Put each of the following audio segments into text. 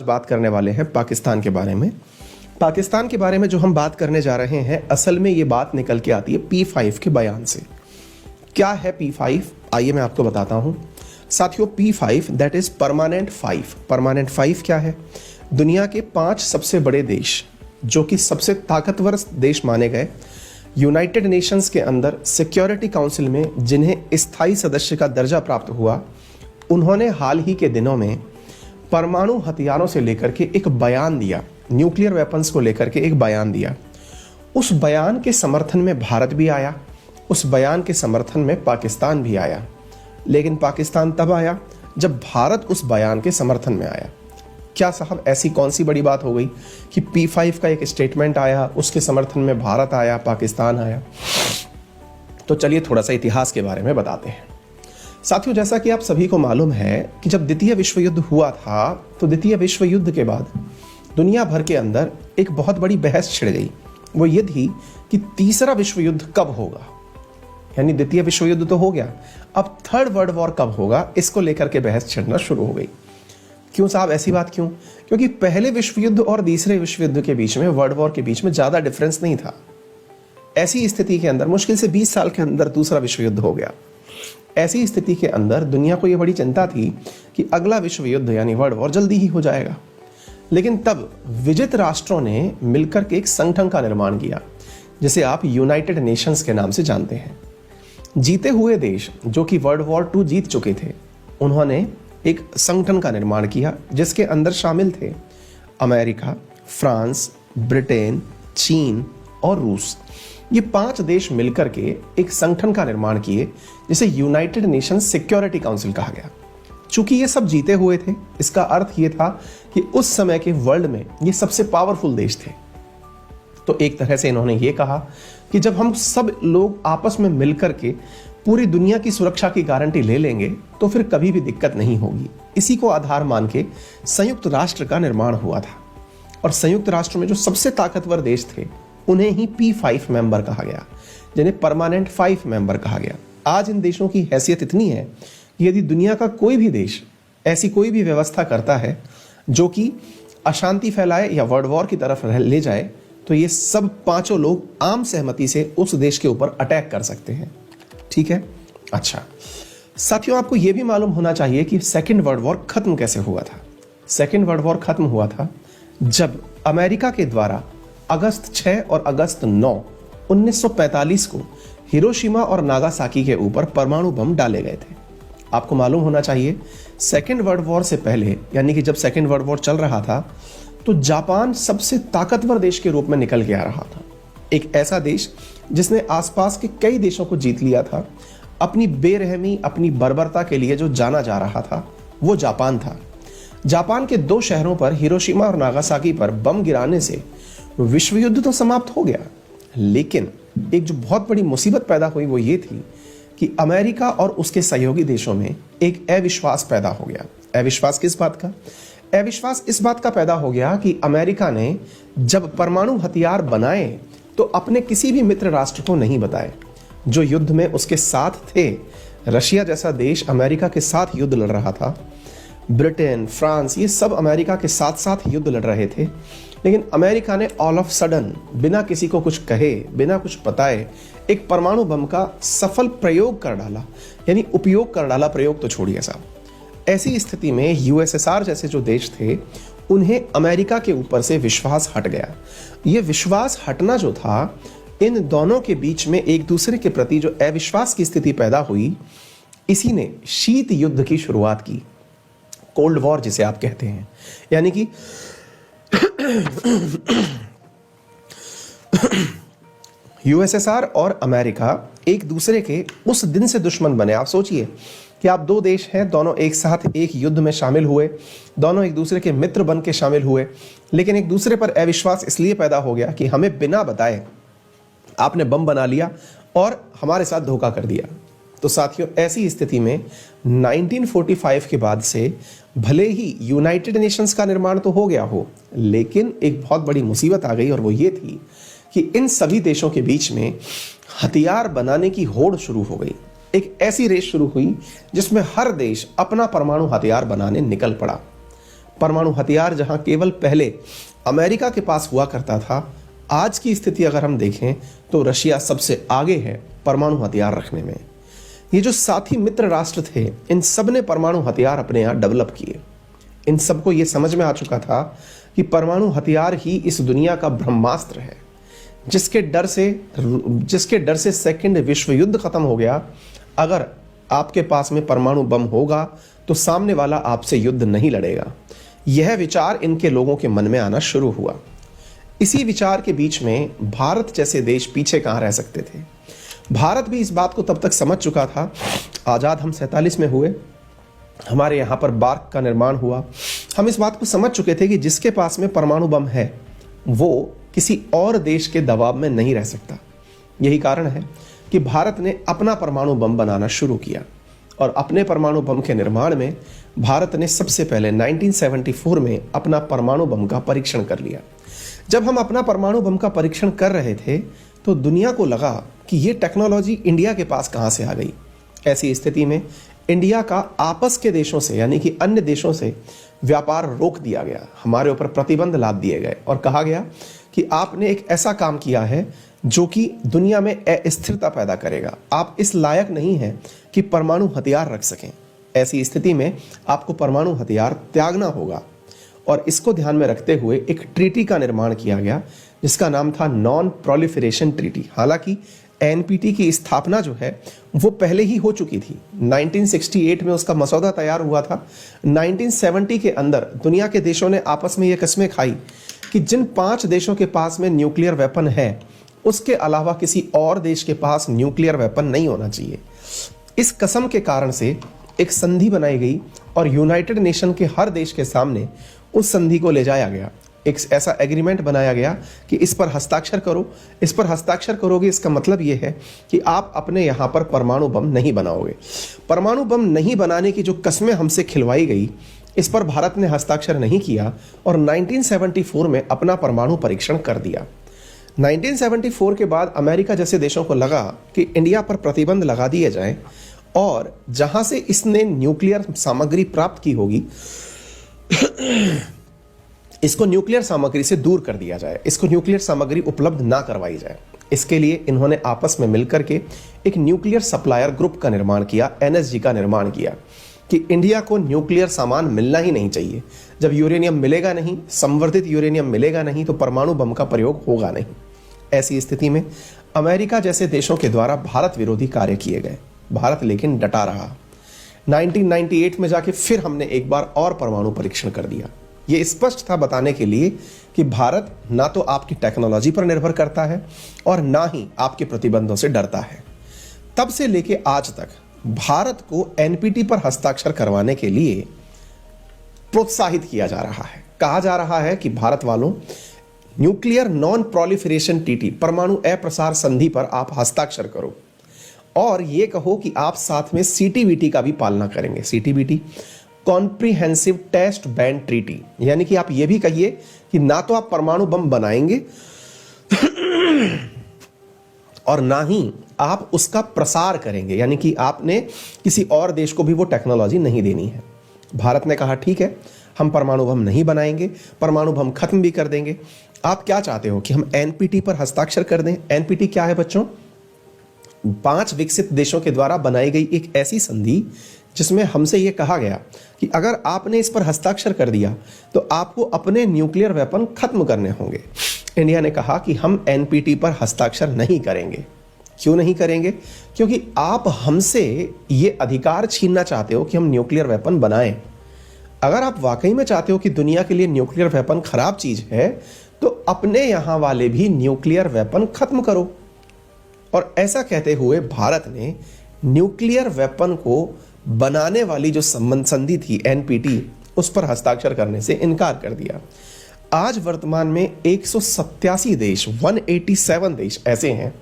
बात करने वाले हैं पाकिस्तान के बारे में। पाकिस्तान के बारे में जो हम बात करने जा रहे हैं, असल में ये बात निकल के आती है P5 के बयान से। क्या है P5? आइए मैं आपको बताता हूँ साथियों। P5 that is permanent 5। Permanent 5 क्या है? दुनिया के 5 सबसे बड़े देश जो कि सबसे ताकतवर देश माने गए यूनाइटेड नेशंस के अंदर सिक्योरिटी काउंसिल में, जिन्हें स्थायी सदस्य का दर्जा प्राप्त हुआ, उन्होंने हाल ही के दिनों में परमाणु हथियारों से लेकर के एक बयान दिया, न्यूक्लियर वेपन्स को लेकर के एक बयान दिया। उस बयान के समर्थन में भारत भी आया, उस बयान के समर्थन में पाकिस्तान भी आया। लेकिन पाकिस्तान तब आया जब भारत उस बयान के समर्थन में आया। क्या साहब ऐसी कौन सी बड़ी बात हो गई कि P5 का एक स्टेटमेंट आया, उसके समर्थन में भारत आया, पाकिस्तान आया? तो चलिए थोड़ा सा इतिहास के बारे में बताते हैं साथियों। जैसा कि आप सभी को मालूम है कि जब द्वितीय विश्व युद्ध हुआ था, तो द्वितीय विश्व युद्ध के बाद दुनिया भर के अंदर एक बहुत बड़ी बहस छिड़ गई। वो ये थी कि तीसरा विश्व युद्ध कब होगा। यानी द्वितीय विश्व युद्ध तो हो गया, अब थर्ड वर्ल्ड वॉर कब होगा, इसको लेकर के बहस छिड़ना शुरू हो गई। क्यों साहब, ऐसी बात क्यों? क्योंकि पहले विश्व युद्ध और तीसरे विश्व युद्ध के बीच में, वर्ल्ड वॉर के बीच में ज्यादा डिफरेंस नहीं था। ऐसी स्थिति के अंदर मुश्किल से 20 साल के अंदर दूसरा विश्व युद्ध हो गया। ऐसी स्थिति के अंदर दुनिया को यह बड़ी चिंता थी कि अगला विश्व युद्ध यानी वर्ल्ड वॉर जल्दी ही हो जाएगा। लेकिन तब विजित राष्ट्रों ने मिलकर के एक संगठन का निर्माण किया, जिसे आप यूनाइटेड नेशंस के नाम से जानते हैं। जीते हुए देश जो कि वर्ल्ड वॉर 2 जीत चुके थे, उन्होंने एक संगठन का निर्माण किया जिसके अंदर शामिल थे अमेरिका, फ्रांस, ब्रिटेन, चीन और रूस। ये 5 देश मिलकर के एक संगठन का निर्माण किए जिसे यूनाइटेड नेशंस सिक्योरिटी काउंसिल कहा गया। चूंकि ये सब जीते हुए थे, इसका अर्थ ये था कि उस समय के वर्ल्ड में ये सबसे पावरफुल देश थे। तो एक तरह से इन्होंने ये कहा कि जब हम सब लोग आपस में मिलकर के पूरी दुनिया की सुरक्षा की गारंटी ले लेंगे तो फिर कभी भी दिक्कत नहीं होगी। इसी को आधार मान के संयुक्त राष्ट्र का निर्माण हुआ था। और संयुक्त राष्ट्र में जो सबसे ताकतवर देश थे, उन्हें ही P5 मेंबर कहा गया, जिन्हें परमानेंट 5 मेंबर कहा गया। आज इन देशों की हैसियत इतनी है कि यदि दुनिया का कोई भी देश ऐसी कोई भी व्यवस्था करता है जो कि अशांति फैलाए या वर्ल्ड वॉर की तरफ ले जाए, तो ये सब 5 लोग आम सहमति से उस देश के ऊपर अटैक कर सकते हैं। ठीक है। अच्छा साथियों, आपको यह भी मालूम होना चाहिए कि सेकेंड वर्ल्ड वॉर खत्म कैसे हुआ था। सेकेंड वर्ल्ड वॉर खत्म हुआ था जब अमेरिका के द्वारा अगस्त 6 और अगस्त 9, 1945 को हिरोशिमा और नागासाकी के ऊपर परमाणु बम डाले गए थे। आपको मालूम होना चाहिए सेकेंड वर्ल्ड वॉर से पहले, यानी कि जब सेकेंड वर्ल्ड वॉर चल रहा था, तो जापान सबसे ताकतवर देश के रूप में निकल के आ रहा था। एक ऐसा देश जिसने आसपास के कई देशों को जीत लिया था। अपनी बेरहमी, अपनी बर्बरता के लिए जो जाना जा रहा था, वो जापान था। जापान के 2 शहरों पर, हिरोशिमा और नागासाकी पर बम गिराने से विश्व युद्ध तो समाप्त हो गया, लेकिन एक जो बहुत बड़ी मुसीबत पैदा हुई वो ये थी कि अमेरिका और उसके सहयोगी देशों में एक अविश्वास पैदा हो गया। अविश्वास किस बात का? अविश्वास इस बात का पैदा हो गया कि अमेरिका ने जब परमाणु हथियार बनाए तो अपने किसी भी मित्र राष्ट्र को नहीं बताए जो युद्ध में उसके साथ थे। रशिया जैसा देश अमेरिका के साथ युद्ध लड़ रहा था, ब्रिटेन, फ्रांस, ये सब अमेरिका के साथ साथ युद्ध लड़ रहे थे। लेकिन अमेरिका ने ऑल ऑफ सडन, बिना किसी को कुछ कहे, बिना कुछ बताए, एक परमाणु बम का सफल प्रयोग कर डाला, यानी उपयोग कर डाला। प्रयोग तो छोड़िए साहब। ऐसी स्थिति में USSR जैसे जो देश थे, उन्हें अमेरिका के ऊपर से विश्वास हट गया। ये विश्वास हटना जो था, इन दोनों के बीच में एक दूसरे के प्रति जो अविश्वास की स्थिति पैदा हुई, इसी ने शीत युद्ध की शुरुआत की, कोल्ड वॉर जिसे आप कहते हैं। यानी कि USSR और अमेरिका एक दूसरे के उस दिन से दुश्मन बने। आप सोचिए कि आप 2 देश हैं, दोनों एक साथ एक युद्ध में शामिल हुए, दोनों एक दूसरे के मित्र बन के शामिल हुए, लेकिन एक दूसरे पर अविश्वास इसलिए पैदा हो गया कि हमें बिना बताए आपने बम बना लिया और हमारे साथ धोखा कर दिया। तो साथियों, ऐसी स्थिति में 1945 के बाद से भले ही यूनाइटेड नेशंस का निर्माण तो हो गया हो, लेकिन एक बहुत बड़ी मुसीबत आ गई, और वो ये थी कि इन सभी देशों के बीच में हथियार बनाने की होड़ शुरू हो गई। एक ऐसी रेस शुरू हुई जिसमें हर देश अपना परमाणु हथियार बनाने निकल पड़ा। परमाणु हथियार जहां केवल पहले अमेरिका के पास हुआ करता था, आज की स्थिति अगर हम देखें तो रशिया सबसे आगे है परमाणु हथियार रखने में। ये जो साथी मित्र राष्ट्र थे, इन सब ने परमाणु हथियार अपने यहाँ डेवलप किए। इन सबको ये समझ में आ चुका था कि परमाणु हथियार ही इस दुनिया का ब्रह्मास्त्र है, जिसके डर से सेकंड विश्व युद्ध खत्म हो गया। अगर आपके पास में परमाणु बम होगा तो सामने वाला आपसे युद्ध नहीं लड़ेगा। यह विचार इनके लोगों के मन में आना शुरू हुआ। इसी विचार के बीच में भारत जैसे देश पीछे कहां रह सकते थे। भारत भी इस बात को तब तक समझ चुका था। आजाद हम 47 में हुए, हमारे यहाँ पर बार्क का निर्माण हुआ। हम इस बात को समझ चुके थे कि जिसके पास में परमाणु बम है वो किसी और देश के दबाव में नहीं रह सकता। यही कारण है कि भारत ने अपना परमाणु बम बनाना शुरू किया और अपने परमाणु बम के निर्माण में भारत ने सबसे पहले 1974 में अपना परमाणु बम का परीक्षण कर लिया। जब हम अपना परमाणु बम का परीक्षण कर रहे थे तो दुनिया को लगा कि ये टेक्नोलॉजी इंडिया के पास कहाँ से आ गई। ऐसी स्थिति में इंडिया का आपस के देशों से यानी कि अन्य देशों से व्यापार रोक दिया गया, हमारे ऊपर प्रतिबंध लाद दिए गए और कहा गया कि आपने एक ऐसा काम किया है जो कि दुनिया में अस्थिरता पैदा करेगा, आप इस लायक नहीं हैं कि परमाणु हथियार रख सकें। ऐसी स्थिति में आपको परमाणु हथियार त्यागना होगा और इसको ध्यान में रखते हुए एक ट्रीटी का निर्माण किया गया जिसका नाम था नॉन प्रोलिफरेशन ट्रीटी। हालांकि एनपीटी की स्थापना जो है वो पहले ही हो चुकी थी। 1968 में उसका मसौदा तैयार हुआ था। 1970 के अंदर दुनिया के देशों ने आपस में ये कस्में खाई कि जिन 5 देशों के पास में न्यूक्लियर वेपन है उसके अलावा किसी और देश के पास न्यूक्लियर वेपन नहीं होना चाहिए। इस कसम के कारण से एक संधि बनाई गई और यूनाइटेड नेशन के हर देश के सामने उस संधि को ले जाया गया। एक ऐसा एग्रीमेंट बनाया गया कि इस पर हस्ताक्षर करो, इस पर हस्ताक्षर करोगे इसका मतलब यह है कि आप अपने यहां पर परमाणु बम नहीं बनाओगे। परमाणु बम नहीं बनाने की जो कस्में हमसे खिलवाई गई, इस पर भारत ने हस्ताक्षर नहीं किया और 1974 में अपना परमाणु परीक्षण कर दिया। 1974 के बाद अमेरिका जैसे देशों को लगा कि इंडिया पर प्रतिबंध लगा दिए जाएं और जहां से इसने न्यूक्लियर सामग्री प्राप्त की होगी इसको न्यूक्लियर सामग्री से दूर कर दिया जाए, इसको न्यूक्लियर सामग्री उपलब्ध ना करवाई जाए। इसके लिए इन्होंने आपस में मिलकर के एक न्यूक्लियर सप्लायर ग्रुप का निर्माण किया, एनएसजी का निर्माण किया कि इंडिया को न्यूक्लियर सामान मिलना ही नहीं चाहिए। जब यूरेनियम मिलेगा नहीं, संवर्धित यूरेनियम मिलेगा नहीं तो परमाणु बम का प्रयोग होगा नहीं। ऐसी स्थिति में अमेरिका जैसे देशों के द्वारा भारत विरोधी कार्य किए गए। भारत लेकिन डटा रहा। 1998 में जाके फिर हमने एक बार और परमाणु परीक्षण कर दिया। ये स्पष्ट था बताने के लिए कि भारत ना तो आपकी टेक्नोलॉजी पर निर्भर करता है और ना ही आपके प्रतिबंधों से डरता है। तब से लेके आज तक भारत को एनपीटी पर हस्ताक्षर करवाने के लिए प्रोत्साहित किया जा रहा है। कहा जा रहा है कि भारत वालों, न्यूक्लियर नॉन प्रोलिफरेशन ट्रीटी, परमाणु अप्रसार संधि पर आप हस्ताक्षर करो और ये कहो कि आप साथ में सीटीबीटी का भी पालना करेंगे। CTBT comprehensive test ban treaty, यानी कि आप ये भी कहिए कि ना तो आप परमाणु बम बनाएंगे और ना ही आप उसका प्रसार करेंगे, यानी कि आपने किसी और देश को भी वो टेक्नोलॉजी नहीं देनी है। भारत ने कहा ठीक है, हम परमाणु बम नहीं बनाएंगे, परमाणु बम खत्म भी कर देंगे। आप क्या चाहते हो कि हम एनपीटी पर हस्ताक्षर कर दें? एनपीटी क्या है बच्चों? 5 विकसित देशों के द्वारा बनाई गई एक ऐसी संधि जिसमें हमसे यह कहा गया कि अगर आपने इस पर हस्ताक्षर कर दिया तो आपको अपने न्यूक्लियर वेपन खत्म करने होंगे। इंडिया ने कहा कि हम एनपीटी पर हस्ताक्षर नहीं करेंगे। क्यों नहीं करेंगे? क्योंकि आप हमसे ये अधिकार छीनना चाहते हो कि हम न्यूक्लियर वेपन बनाएं। अगर आप वाकई में चाहते हो कि दुनिया के लिए न्यूक्लियर वेपन खराब चीज है तो अपने यहां वाले भी न्यूक्लियर वेपन खत्म करो। और ऐसा कहते हुए भारत ने न्यूक्लियर वेपन को बनाने वाली जो संधि थी एनपीटी, उस पर हस्ताक्षर करने से इनकार कर दिया। आज वर्तमान में 187 देश, 187 देश ऐसे हैं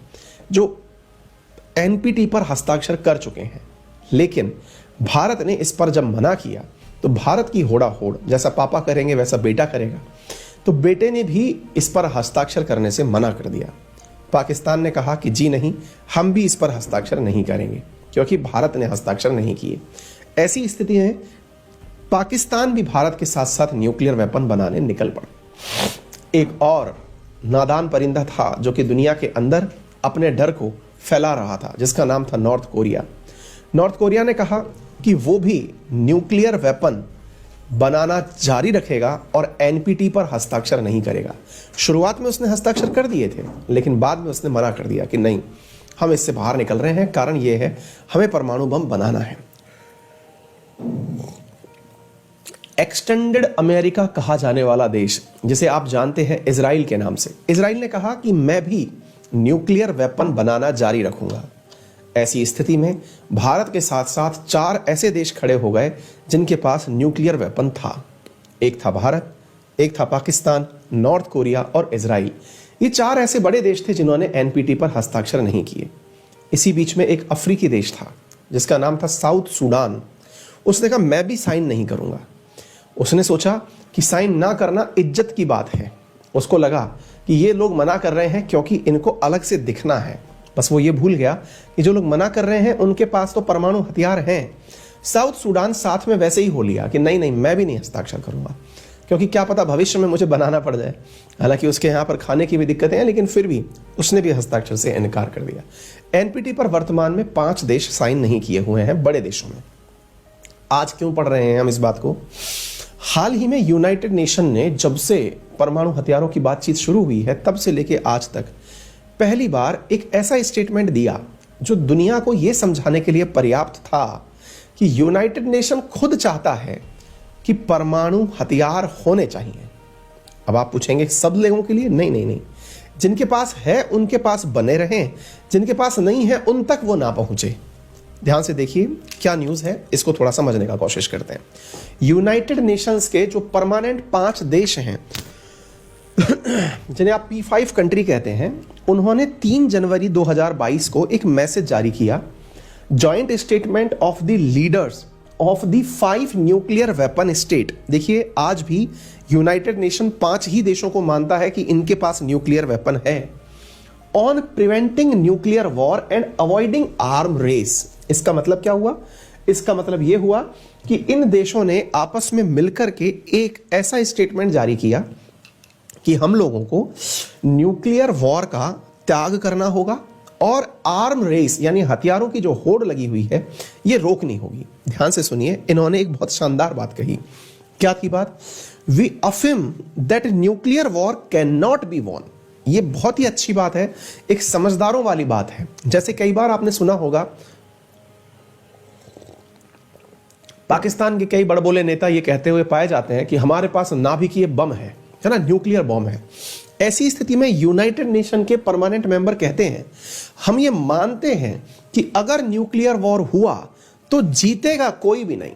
जो एनपीटी पर हस्ताक्षर कर चुके हैं। लेकिन भारत ने इस पर जब मना किया तो भारत की होड़ा होड़, जैसा पापा करेंगे वैसा बेटा करेगा, तो बेटे ने भी इस पर हस्ताक्षर करने से मना कर दिया। पाकिस्तान ने कहा कि जी नहीं, हम भी इस पर हस्ताक्षर नहीं करेंगे क्योंकि भारत ने हस्ताक्षर नहीं किए। ऐसी स्थिति में पाकिस्तान भी भारत के साथ साथ न्यूक्लियर वेपन बनाने निकल पड़ा। एक और नादान परिंदा था जो कि दुनिया के अंदर अपने डर को फैला रहा था, जिसका नाम था नॉर्थ कोरिया। नॉर्थ कोरिया ने कहा कि वो भी न्यूक्लियर वेपन बनाना जारी रखेगा और एनपीटी पर हस्ताक्षर नहीं करेगा। शुरुआत में उसने हस्ताक्षर कर दिए थे, लेकिन बाद में उसने मना कर दिया कि नहीं, हम इससे बाहर निकल रहे हैं। कारण यह है, हमें परमाणु बम बनाना है। एक्सटेंडेड अमेरिका कहा जाने वाला देश, जिसे आप जानते हैं इजराइल के नाम से, इजराइल ने कहा कि मैं भी न्यूक्लियर वेपन बनाना जारी रखूंगा। ऐसी स्थिति में भारत के साथ साथ 4 ऐसे देश खड़े हो गए जिनके पास न्यूक्लियर वेपन था। एक था भारत, एक था पाकिस्तान, नॉर्थ कोरिया और इजराइल। ये 4 ऐसे बड़े देश थे जिन्होंने एनपीटी पर हस्ताक्षर नहीं किए। इसी बीच में एक अफ्रीकी देश था जिसका नाम था साउथ सूडान। उसने कहा मैं भी साइन नहीं करूंगा। उसने सोचा कि साइन ना करना इज्जत की बात है। उसको लगा कि ये लोग मना कर रहे हैं क्योंकि इनको अलग से दिखना है। बस वो ये भूल गया कि जो लोग मना कर रहे हैं उनके पास तो परमाणु हथियार हैं। साउथ सूडान साथ में वैसे ही हो लिया कि नहीं नहीं, मैं भी नहीं हस्ताक्षर करूंगा, क्योंकि क्या पता भविष्य में मुझे बनाना पड़ जाए। हालांकि उसके यहाँ पर खाने की भी दिक्कतें हैं, लेकिन फिर भी उसने भी हस्ताक्षर से इनकार कर दिया। एनपीटी पर वर्तमान में 5 देश साइन नहीं किए हुए हैं, बड़े देशों में। आज क्यों पढ़ रहे हैं हम इस बात को? हाल ही में यूनाइटेड नेशन ने जब से परमाणु हथियारों की बातचीत शुरू हुई है, तब से लेके आज तक पहली बार एक ऐसा स्टेटमेंट दिया जो दुनिया को यह समझाने के लिए पर्याप्त था कि यूनाइटेड नेशन खुद चाहता है कि परमाणु हथियार होने चाहिए। अब आप पूछेंगे सब लोगों के लिए? नहीं नहीं नहीं, जिनके पास है उनके पास बने रहें, जिनके पास नहीं है उन तक वो ना पहुंचे। ध्यान से देखिए क्या न्यूज़ है, इसको थोड़ा समझने का कोशिश करते हैं। यूनाइटेड नेशंस के जो परमानेंट 5 देश हैं जिन्हें आप P5 कंट्री कहते हैं, उन्होंने 3 जनवरी 2022 को एक मैसेज जारी किया, joint statement of the leaders of the 5 nuclear weapon state. देखिए आज भी यूनाइटेड नेशन 5 ही देशों को मानता है कि इनके पास न्यूक्लियर वेपन है। On preventing nuclear war and avoiding arm race. इसका मतलब क्या हुआ? इसका मतलब यह हुआ कि इन देशों ने आपस में मिलकर के एक ऐसा स्टेटमेंट जारी किया कि हम लोगों को न्यूक्लियर वॉर का त्याग करना होगा और आर्म रेस यानी हथियारों की जो होड़ लगी हुई है ये रोकनी होगी। ध्यान से सुनिए, इन्होंने एक बहुत शानदार बात कही। क्या थी बात? We affirm that nuclear war can not be won. ये बहुत ही अच्छी बात है, एक समझदारों वाली बात है। जैसे कई बार आपने सुना होगा पाकिस्तान के कई बड़बोले नेता ये कहते हुए पाए जाते हैं कि हमारे पास नाभिकीय बम है ना, न्यूक्लियर बम है। ऐसी स्थिति में यूनाइटेड नेशन के परमानेंट मेंबर कहते हैं हम ये मानते हैं कि अगर न्यूक्लियर वॉर हुआ तो जीतेगा कोई भी नहीं।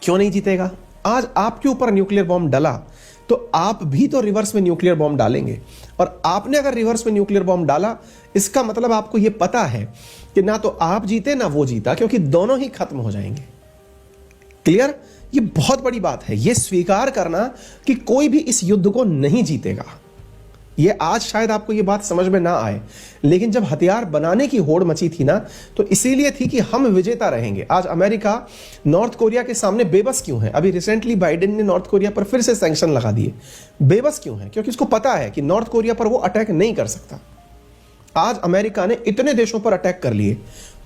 क्यों नहीं जीतेगा? आज आपके ऊपर न्यूक्लियर बॉम्ब डला तो आप भी तो रिवर्स में न्यूक्लियर बॉम्ब डालेंगे, और आपने अगर रिवर्स में न्यूक्लियर बॉम्ब डाला इसका मतलब आपको यह पता है कि ना तो आप जीते ना वो जीता, क्योंकि दोनों ही खत्म हो जाएंगे। क्लियर? ये बहुत बड़ी बात है, ये स्वीकार करना कि कोई भी इस युद्ध को नहीं जीतेगा। ये आज शायद आपको ये बात समझ में ना आए, लेकिन जब हथियार बनाने की होड़ मची थी ना, तो इसीलिए थी कि हम विजेता रहेंगे। आज अमेरिका नॉर्थ कोरिया के सामने बेबस क्यों है? अभी रिसेंटली बाइडेन ने नॉर्थ कोरिया पर फिर से सैंक्शन लगा दिए। बेबस क्यों है? क्योंकि उसको पता है कि नॉर्थ कोरिया पर वो अटैक नहीं कर सकता। आज अमेरिका ने इतने देशों पर अटैक कर लिए,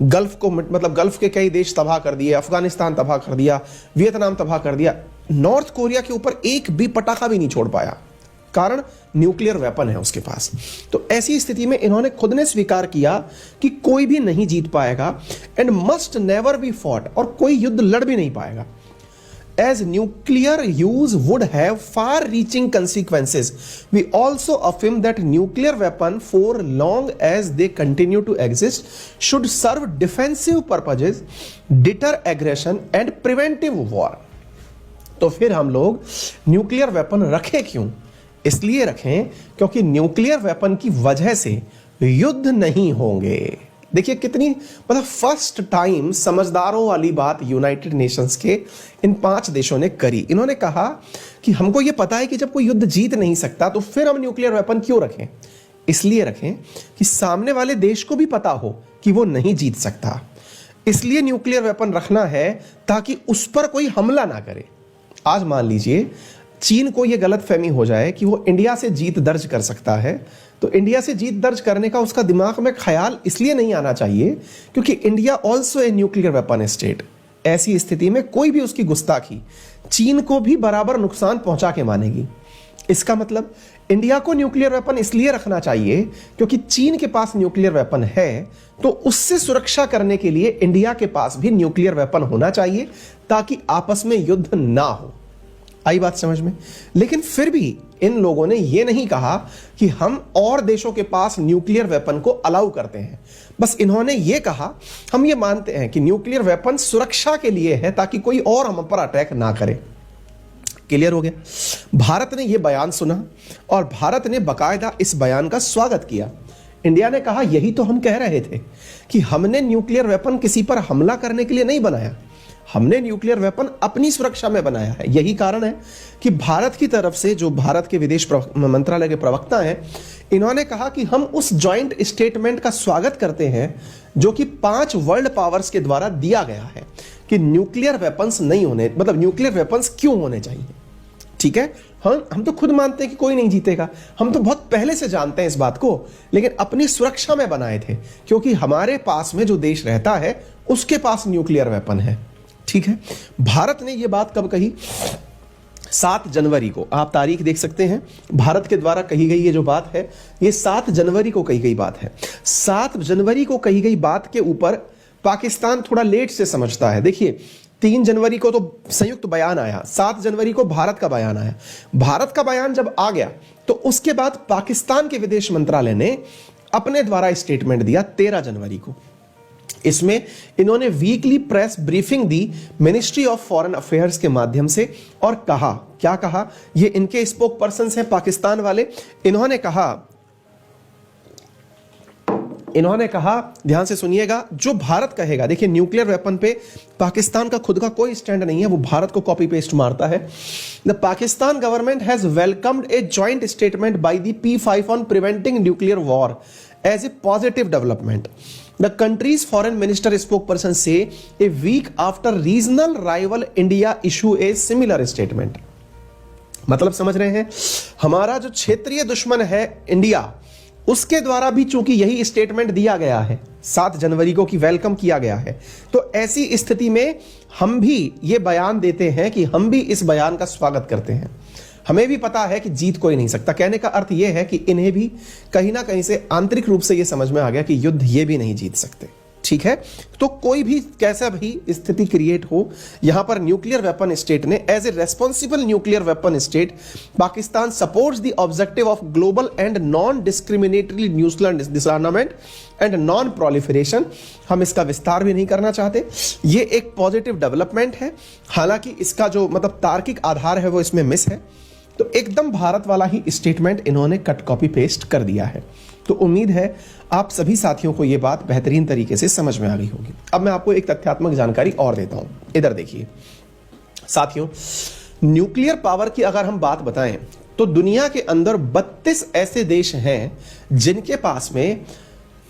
गल्फ को मतलब गल्फ के कई देश तबाह कर दिए, अफगानिस्तान तबाह कर दिया, वियतनाम तबाह कर दिया। नॉर्थ कोरिया के ऊपर एक भी पटाखा भी नहीं छोड़ पाया, कारण न्यूक्लियर वेपन है उसके पास। तो ऐसी स्थिति में इन्होंने खुद ने स्वीकार किया कि कोई भी नहीं जीत पाएगा and must never be fought, और कोई युद्ध लड़ भी नहीं पाएगा। As nuclear use would have far-reaching consequences, we also affirm that nuclear weapon, for long as they continue to exist, should serve defensive purposes, deter aggression and preventive war. तो फिर हम लोग न्यूक्लियर वेपन रखें क्यों? इसलिए रखें क्योंकि nuclear weapon की वजह से युद्ध नहीं होंगे। देखिए कितनी मतलब फर्स्ट टाइम समझदारों वाली बात यूनाइटेड नेशंस के इन 5 देशों ने करी। इन्होंने कहा कि हमको यह पता है कि जब कोई युद्ध जीत नहीं सकता तो फिर हम न्यूक्लियर वेपन क्यों रखें? इसलिए रखें कि सामने वाले देश को भी पता हो कि वो नहीं जीत सकता। इसलिए न्यूक्लियर वेपन रखना है ताकि उस पर कोई हमला ना करे। आज मान लीजिए चीन को यह गलतफहमी हो जाए कि वो इंडिया से जीत दर्ज कर सकता है, तो इंडिया से जीत दर्ज करने का उसका दिमाग में ख्याल इसलिए नहीं आना चाहिए क्योंकि India also a nuclear weapon state. ऐसी स्थिति में कोई भी उसकी गुस्ताखी चीन को भी बराबर नुकसान पहुंचा के मानेगी। इसका मतलब इंडिया को न्यूक्लियर वेपन इसलिए रखना चाहिए क्योंकि चीन के पास न्यूक्लियर वेपन है, तो उससे सुरक्षा करने के लिए इंडिया के पास भी न्यूक्लियर वेपन होना चाहिए ताकि आपस में युद्ध ना हो। आई बात समझ में? लेकिन फिर भी इन लोगों ने यह नहीं कहा कि हम और देशों के पास न्यूक्लियर वेपन को अलाउ करते हैं। बस इन्होंने यह कहा हम ये मानते हैं कि न्यूक्लियर वेपन सुरक्षा के लिए है ताकि कोई और हम पर अटैक ना करे। क्लियर हो गया? भारत ने यह बयान सुना और भारत ने बाकायदा इस बयान का स्वागत किया। इंडिया ने कहा यही तो हम कह रहे थे कि हमने न्यूक्लियर वेपन किसी पर हमला करने के लिए नहीं बनाया, हमने न्यूक्लियर वेपन अपनी सुरक्षा में बनाया है। यही कारण है कि भारत की तरफ से जो भारत के विदेश मंत्रालय के प्रवक्ता हैं, इन्होंने कहा कि हम उस जॉइंट स्टेटमेंट का स्वागत करते हैं जो कि 5 वर्ल्ड पावर्स के द्वारा दिया गया है कि न्यूक्लियर वेपन्स नहीं होने, मतलब न्यूक्लियर वेपन्स क्यों होने चाहिए। ठीक है, हम तो खुद मानते हैं कि कोई नहीं जीतेगा, हम तो बहुत पहले से जानते हैं इस बात को, लेकिन अपनी सुरक्षा में बनाए थे क्योंकि हमारे पास में जो देश रहता है उसके पास न्यूक्लियर वेपन है। ठीक है, भारत ने यह बात कब कही? 7 जनवरी को। आप तारीख देख सकते हैं, भारत के द्वारा कही गई ये जो बात है, ये 7 जनवरी को कही गई बात है। 7 जनवरी को कही गई बात के ऊपर पाकिस्तान थोड़ा लेट से समझता है। देखिए 3 जनवरी को तो संयुक्त बयान आया, 7 जनवरी को भारत का बयान आया। भारत का बयान जब आ गया तो उसके बाद पाकिस्तान के विदेश मंत्रालय ने अपने द्वारा स्टेटमेंट दिया 13 जनवरी को। इसमें इन्होंने weekly press briefing the ministry of foreign affairs के माध्यम से और कहा, क्या कहा? ये इनके स्पोक पर्सन्स हैं पाकिस्तान वाले। इन्होंने कहा ध्यान से सुनिएगा, जो भारत कहेगा, देखिए न्यूक्लियर वेपन पे पाकिस्तान का खुद का कोई स्टैंड नहीं है, वो भारत को कॉपी पेस्ट मारता है। The Pakistan government has welcomed a joint statement by the P5 on preventing nuclear war as a positive development. The country's foreign minister spokesperson say a week after regional rival India issue a similar statement। मतलब समझ रहे हैं, हमारा जो क्षेत्रीय दुश्मन है India, उसके द्वारा भी चूंकि यही स्टेटमेंट दिया गया है 7 जनवरी को कि वेलकम किया गया है, तो ऐसी स्थिति में हम भी ये बयान देते हैं कि हम भी इस बयान का स्वागत करते हैं। हमें भी पता है कि जीत कोई नहीं सकता। कहने का अर्थ यह है कि इन्हें भी कहीं ना कहीं से आंतरिक रूप से यह समझ में आ गया कि युद्ध ये भी नहीं जीत सकते। ठीक है, तो कोई भी कैसा भी स्थिति क्रिएट हो, यहां पर न्यूक्लियर वेपन स्टेट ने as a responsible nuclear weapon state Pakistan supports the objective of global and non discriminatory nuclear disarmament and non proliferation. हम इसका विस्तार भी नहीं करना चाहते। ये एक पॉजिटिव डेवलपमेंट है, हालांकि इसका जो मतलब तार्किक आधार है वो इसमें मिस है। तो एकदम भारत वाला ही स्टेटमेंट इन्होंने कट कॉपी पेस्ट कर दिया है। तो उम्मीद है आप सभी साथियों को यह बात बेहतरीन तरीके से समझ में आ गई होगी। अब मैं आपको एक तथ्यात्मक जानकारी और देता हूं, इधर देखिए साथियों। न्यूक्लियर पावर की अगर हम बात बताएं तो दुनिया के अंदर 32 ऐसे देश हैं जिनके पास में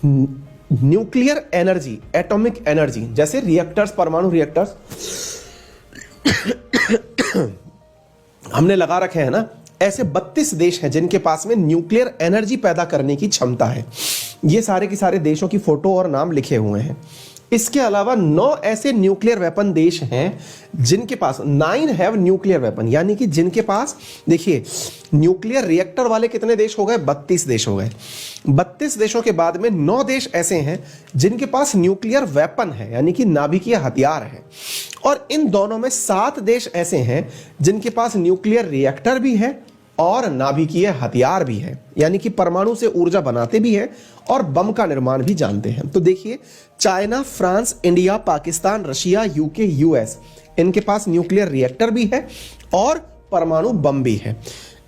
न्यूक्लियर एनर्जी, एटॉमिक एनर्जी, जैसे रिएक्टर्स, परमाणु रिएक्टर्स हमने लगा रखे हैं ना, ऐसे 32 देश हैं जिनके पास में न्यूक्लियर एनर्जी पैदा करने की क्षमता है। ये सारे के सारे देशों की फोटो और नाम लिखे हुए हैं। इसके अलावा 9 ऐसे न्यूक्लियर वेपन देश हैं जिनके पास 9 हैव न्यूक्लियर वेपन, यानी कि जिनके पास, देखिए न्यूक्लियर रिएक्टर वाले कितने देश हो गए? 32 देश हो गए। 32 देशों के बाद में 9 देश ऐसे हैं जिनके पास न्यूक्लियर वेपन है, यानी कि नाभिकीय हथियार है। और इन दोनों में 7 देश ऐसे हैं जिनके पास न्यूक्लियर रिएक्टर भी है और नाभिकीय हथियार भी है, यानी कि परमाणु से ऊर्जा बनाते भी हैं और बम का निर्माण भी जानते हैं। तो देखिए, China, France, India, Pakistan, Russia, UK, US, इनके पास न्यूक्लियर रिएक्टर भी है और परमाणु बम भी है।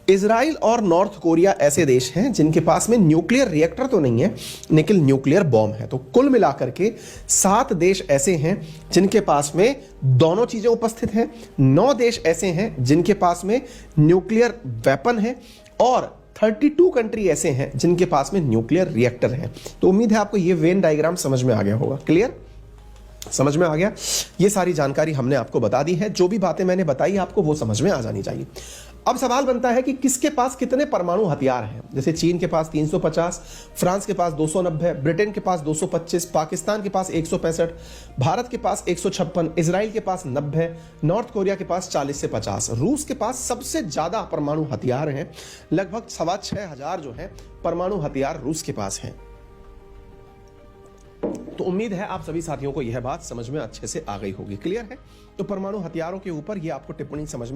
इजराइल और नॉर्थ कोरिया ऐसे देश हैं जिनके पास में न्यूक्लियर रिएक्टर तो नहीं है लेकिन न्यूक्लियर बॉम्ब है। तो कुल मिलाकर के 7 देश ऐसे हैं जिनके पास में दोनों चीजें उपस्थित हैं। 9 देश ऐसे हैं जिनके पास में न्यूक्लियर वेपन है और 32 कंट्री ऐसे हैं जिनके पास में न्यूक्लियर रिएक्टर है। तो उम्मीद है आपको ये वेन डायग्राम समझ में आ गया होगा। क्लियर? समझ में आ गया? ये सारी जानकारी हमने आपको बता दी है। जो भी बातें मैंने बताई आपको वो समझ में आ जानी चाहिए। अब सवाल बनता है कि किसके पास कितने परमाणु हथियार हैं। जैसे चीन के पास 350, फ्रांस के पास 290, ब्रिटेन के पास 225, पाकिस्तान के पास 165, भारत के पास 156, इजराइल के पास 90, नॉर्थ कोरिया के पास 40 से 50, रूस के पास सबसे ज्यादा परमाणु हथियार हैं। लगभग 6,500 जो है परमाणु हथियार रूस के पास हैं। तो उम्मीद है आप सभी साथियों को यह बात समझ में अच्छे से आ गई होगी। क्लियर है? तो परमाणु हथियारों के ऊपर ये आपको टिप्पणी समझ में